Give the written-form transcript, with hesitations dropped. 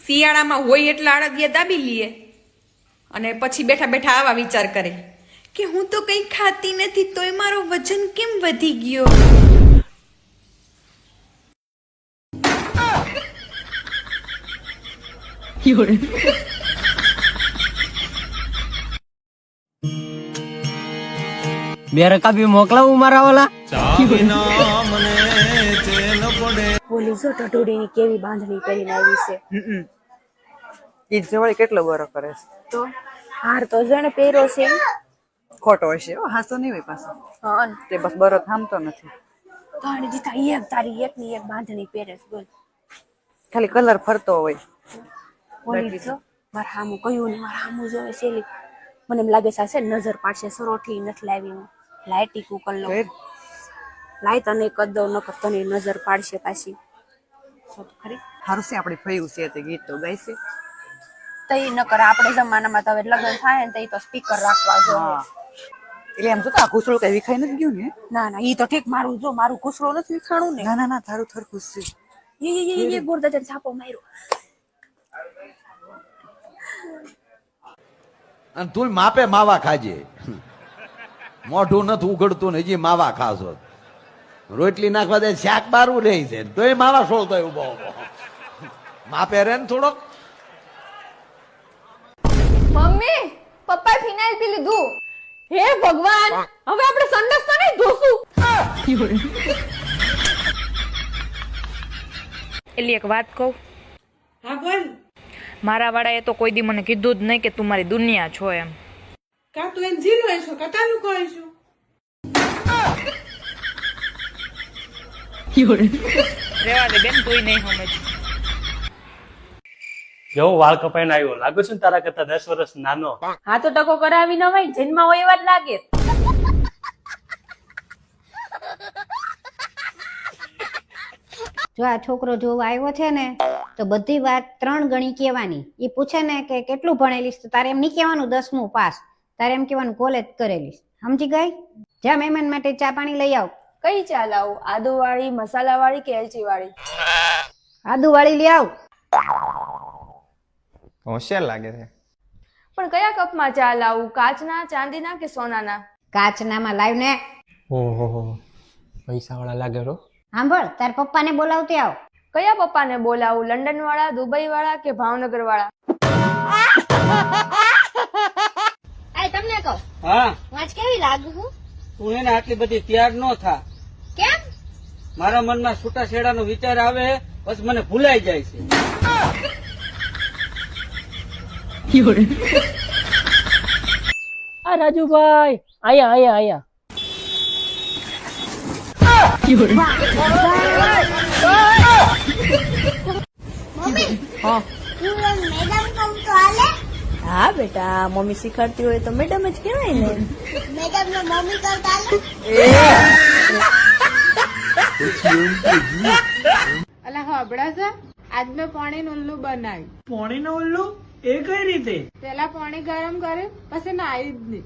શિયાળામાં હોય એટલા અડદિયા દાબી લઈએ અને પછી બેઠા બેઠા આવા વિચાર કરે કે હું તો કંઈ ખાતી નથી તોય મારો વજન કેમ વધી ગયો. મેરે કભી મોકલાવું મારા વાલા. બોલી જો ટટુડીની કેવી બાંધણી કરીને આવી છે. ઈ જવળી કેટલો બરો કરે છે. તો હાર તો જણે પહેર્યો છે. ખોટો હશે હાસો નહીં હોય પાછો. હા તે બસ બરો થામતો નથી. તાણી દીધા એક તારી એકની એક બાંધણી પહેરે છે. બોલ ખાલી કલર ફરતો હોય. બોલી જો મારા હામું કયું ને મારા હામું જોવે સેલી મને એમ લાગે છે નજર પાડશે સરોઠી નથી લાવી હું લાઈટી કુકલ નો લાઈ તને કદ દઉં નકર તને નજર પાડશે પાછી ખરી હારું છે આપડી ભયું છે તે ગીત તો ગાય છે. તઈ નકર આપણે જમાનામાં તો હવે લગ્ન થાય ને તઈ તો સ્પીકર રાખવા જોઈએ. એટલે એમ તો આ ઘૂસડું કઈ વિખાઈ નથી ગયું ને. ના ના ઈ તો ઠીક મારું જો મારું કુસરો નથી વિખાણું ને. ના ના ના તારું થરખું છે. એ ગોરદાજન છાપો માર્યો. અને તું માપે માવા ખાજે. મોઢું નથી ઉઘડતું ને હજી માવા ખાશો. રોટલી નાખવા દે શાક બારું રહી છે તોય માવા છોડતો ઉભો ઉભો માપે રે ને થોડોક. મમ્મી પપ્પાએ ફિનાઇલ પી લીધું. હે ભગવાન હવે આપણે સંડાસ તો નહીં ધોશું. એલી એક વાત કહું. હા બોલ. મારા વાળાએ તો કોઈ દી મને કીધું જ નહીં કે તું મારી દુનિયા છો એમ. કા તું એને જીલો છો કા તાલુકો છો. રેવા દે બેન તુંય નહીં સમજ. જેવો વાળ કપાઈને આવ્યો લાગુ છું ને તારા કરતા 10 વર્ષ નાનો. હા તો ટકો કરાવી ન હોય જન્મ હોય એવા જ લાગે. જો આ છોકરો જોવા આવ્યો છે ને તો બધી વાત 3 ગણી કહેવાની. એ પૂછે ને કે કેટલું ભણેલીશ તો તારે એમ નહીં કહેવાનું 10મું પાસ, તારે એમ કહેવાનું કોલેજ કરેલીશ. સમજી ગઈ? જા મહેમાન માટે ચા પાણી લઈ આવ. કઈ ચા લાવું? આદુ વાળી, મસાલા વાળી કે એલચી વાળી? આદુ વાળી લઈ આવ. હોશિયાર લાગે છે. પણ કયા કપમાં ચા લાવું? કાચના, ચાંદીના કે સોનાના? કાચનામાં લાવ ને. ઓહો પૈસા વાળા લાગે રો. સાંભળ તાર પપ્પાને બોલાવતી આવ. કયા પપ્પાને બોલાવું? લંડન વાળા, દુબઈ વાળા કે ભાવનગર વાળા? આ તમને કહું હા વાંચ કેવી લાગુ હું? તું એને આટલી બધી તૈયાર ન થા. કેમ? મારા મનમાં છૂટા છેડાનો વિચાર આવે પછી મને ભૂલાઈ જાય છે. આ રાજુભાઈ આયા આયા આયા. હા બેટા મમ્મી શીખવાડતી હોય તો મેડમ જ કહેવાય ને. મેડમ નો મમ્મી કરતા અલા હબડા છે આજ મેં પાણી નું ઉલ્લુ બનાવ્યું. પોણી નો ઉલ્લુ એ કઈ રીતે? પેલા પાણી ગરમ કર્યું પછી નાઈ જ નહીં.